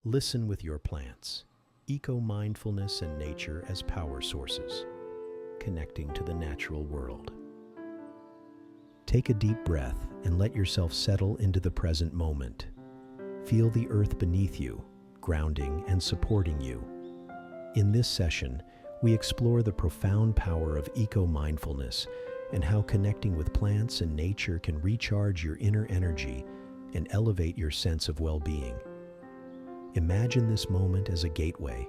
Listen with your plants. Eco-mindfulness and nature as power sources, connecting to the natural world. Take a deep breath and let yourself settle into the present moment. Feel the earth beneath you, grounding and supporting you. In this session, we explore the profound power of eco-mindfulness and how connecting with plants and nature can recharge your inner energy and elevate your sense of well-being. Imagine this moment as a gateway,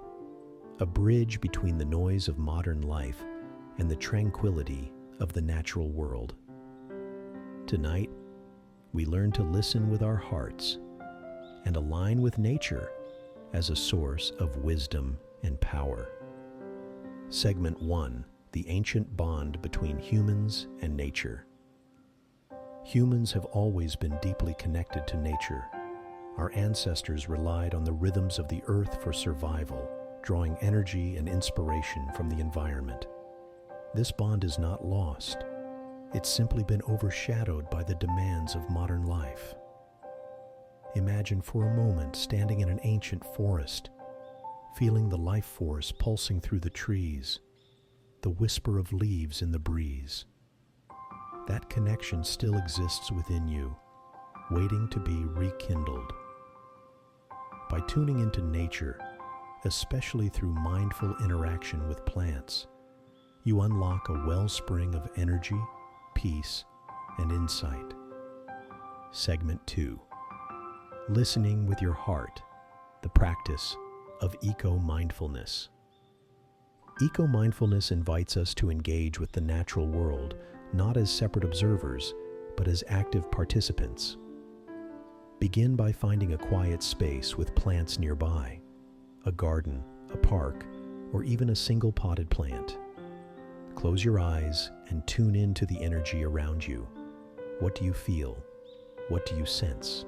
a bridge between the noise of modern life and the tranquility of the natural world. Tonight, we learn to listen with our hearts and align with nature as a source of wisdom and power. Segment 1: The Ancient Bond Between Humans and Nature. Humans have always been deeply connected to nature. Our ancestors relied on the rhythms of the earth for survival, drawing energy and inspiration from the environment. This bond is not lost. It's simply been overshadowed by the demands of modern life. Imagine for a moment standing in an ancient forest, feeling the life force pulsing through the trees, the whisper of leaves in the breeze. That connection still exists within you, waiting to be rekindled. By tuning into nature, especially through mindful interaction with plants, you unlock a wellspring of energy, peace, and insight. Segment 2: Listening with your heart, the practice of eco-mindfulness. Eco-mindfulness invites us to engage with the natural world not as separate observers, but as active participants. Begin by finding a quiet space with plants nearby, a garden, a park, or even a single potted plant. Close your eyes and tune in to the energy around you. What do you feel? What do you sense?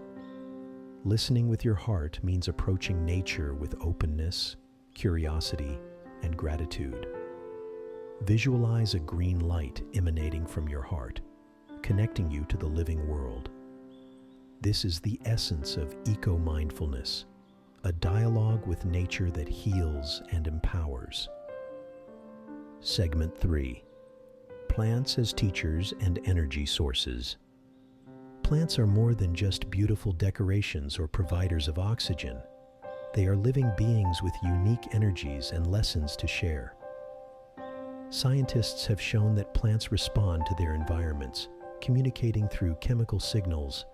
Listening with your heart means approaching nature with openness, curiosity, and gratitude. Visualize a green light emanating from your heart, connecting you to the living world. This is the essence of eco-mindfulness, a dialogue with nature that heals and empowers. Segment 3: Plants as teachers and energy sources. Plants are more than just beautiful decorations or providers of oxygen. They are living beings with unique energies and lessons to share. Scientists have shown that plants respond to their environments, communicating through chemical signals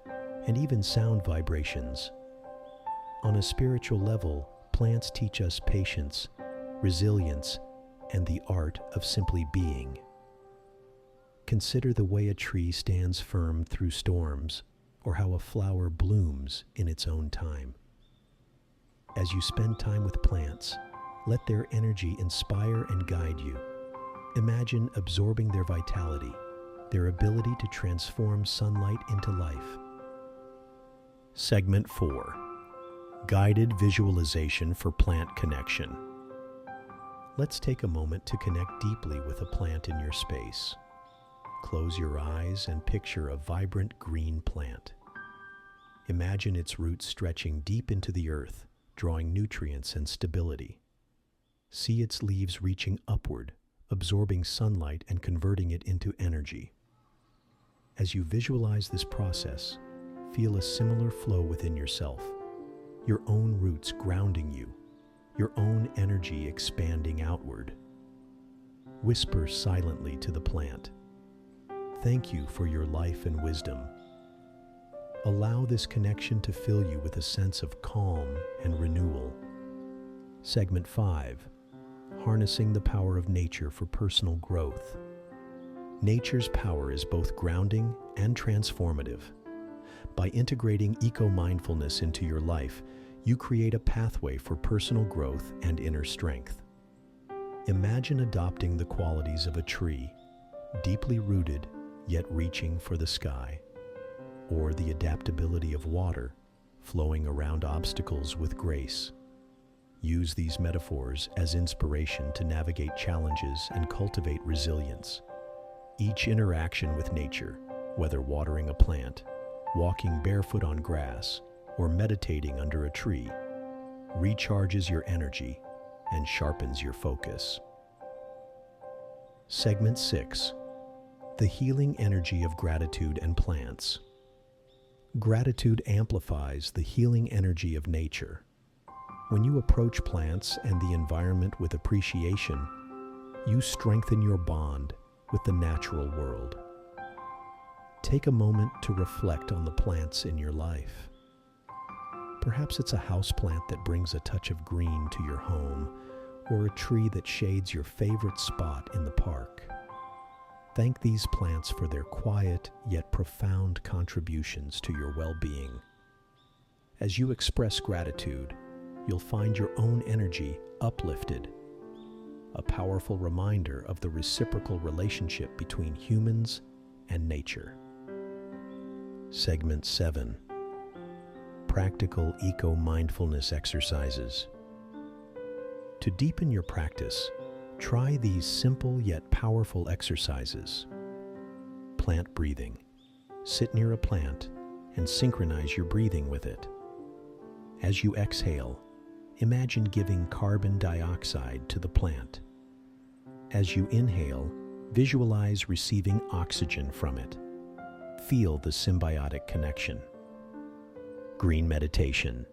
and even sound vibrations. On a spiritual level, plants teach us patience, resilience, and the art of simply being. Consider the way a tree stands firm through storms, or how a flower blooms in its own time. As you spend time with plants, let their energy inspire and guide you. Imagine absorbing their vitality, their ability to transform sunlight into life. Segment 4: Guided visualization for plant connection. Let's take a moment to connect deeply with a plant in your space. Close your eyes and picture a vibrant green plant. Imagine its roots stretching deep into the earth, drawing nutrients and stability. See its leaves reaching upward, absorbing sunlight and converting it into energy. As you visualize this process, feel a similar flow within yourself, your own roots grounding you, your own energy expanding outward. Whisper silently to the plant, "Thank you for your life and wisdom." Allow this connection to fill you with a sense of calm and renewal. Segment 5: Harnessing the power of nature for personal growth. Nature's power is both grounding and transformative. By integrating eco-mindfulness into your life, you create a pathway for personal growth and inner strength. Imagine adopting the qualities of a tree, deeply rooted yet reaching for the sky, or the adaptability of water, flowing around obstacles with grace. Use these metaphors as inspiration to navigate challenges and cultivate resilience. Each interaction with nature, whether watering a plant, walking barefoot on grass, or meditating under a tree, recharges your energy and sharpens your focus. Segment 6. The healing energy of gratitude and plants. Gratitude amplifies the healing energy of nature. When you approach plants and the environment with appreciation, you strengthen your bond with the natural world. Take a moment to reflect on the plants in your life. Perhaps it's a houseplant that brings a touch of green to your home, or a tree that shades your favorite spot in the park. Thank these plants for their quiet yet profound contributions to your well-being. As you express gratitude, you'll find your own energy uplifted, a powerful reminder of the reciprocal relationship between humans and nature. Segment 7. Practical eco-mindfulness exercises. To deepen your practice, try these simple yet powerful exercises. Plant breathing. Sit near a plant and synchronize your breathing with it. As you exhale, imagine giving carbon dioxide to the plant. As you inhale, visualize receiving oxygen from it. Feel the symbiotic connection. Green meditation.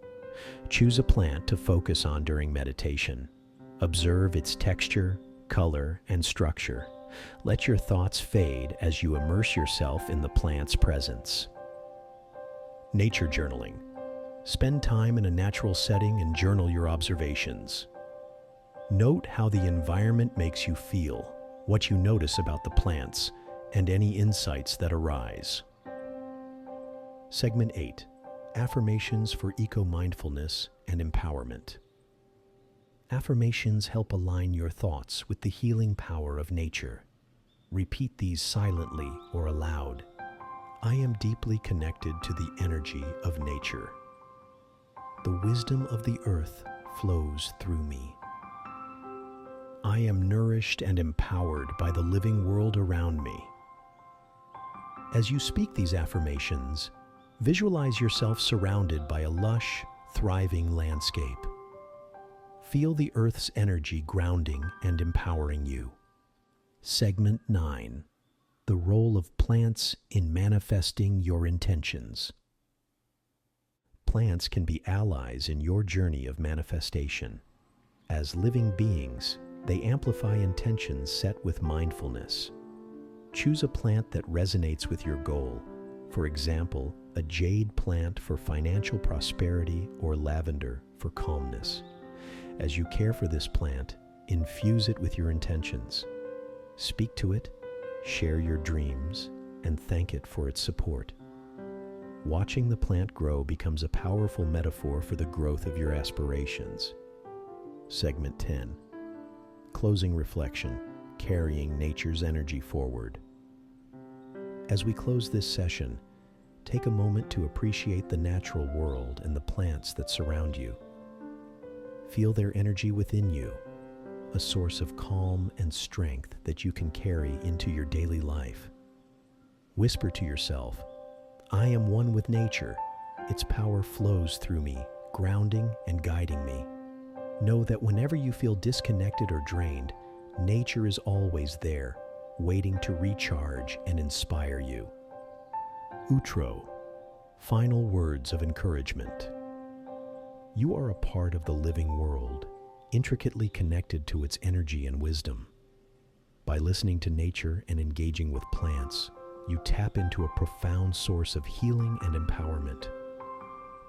Choose a plant to focus on during meditation. Observe its texture, color, and structure. Let your thoughts fade as you immerse yourself in the plant's presence. Nature journaling. Spend time in a natural setting and journal your observations. Note how the environment makes you feel, what you notice about the plants, and any insights that arise. Segment 8. Affirmations for eco-mindfulness and empowerment. Affirmations help align your thoughts with the healing power of nature. Repeat these silently or aloud. I am deeply connected to the energy of nature. The wisdom of the earth flows through me. I am nourished and empowered by the living world around me. As you speak these affirmations, visualize yourself surrounded by a lush, thriving landscape. Feel the earth's energy grounding and empowering you. Segment 9. The role of plants in manifesting your intentions. Plants can be allies in your journey of manifestation. As living beings, they amplify intentions set with mindfulness. Choose a plant that resonates with your goal. For example, a jade plant for financial prosperity or lavender for calmness. As you care for this plant, infuse it with your intentions. Speak to it, share your dreams, and thank it for its support. Watching the plant grow becomes a powerful metaphor for the growth of your aspirations. Segment 10. Closing reflection, carrying nature's energy forward. As we close this session, take a moment to appreciate the natural world and the plants that surround you. Feel their energy within you, a source of calm and strength that you can carry into your daily life. Whisper to yourself, I am one with nature. Its power flows through me, grounding and guiding me. Know that whenever you feel disconnected or drained, nature is always there, waiting to recharge and inspire you. Outro. Final words of encouragement. You are a part of the living world, intricately connected to its energy and wisdom. By listening to nature and engaging with plants, you tap into a profound source of healing and empowerment.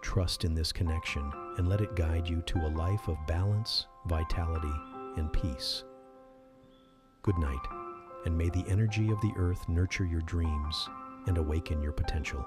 Trust in this connection and let it guide you to a life of balance, vitality, and peace. Good night, and may the energy of the earth nurture your dreams and awaken your potential.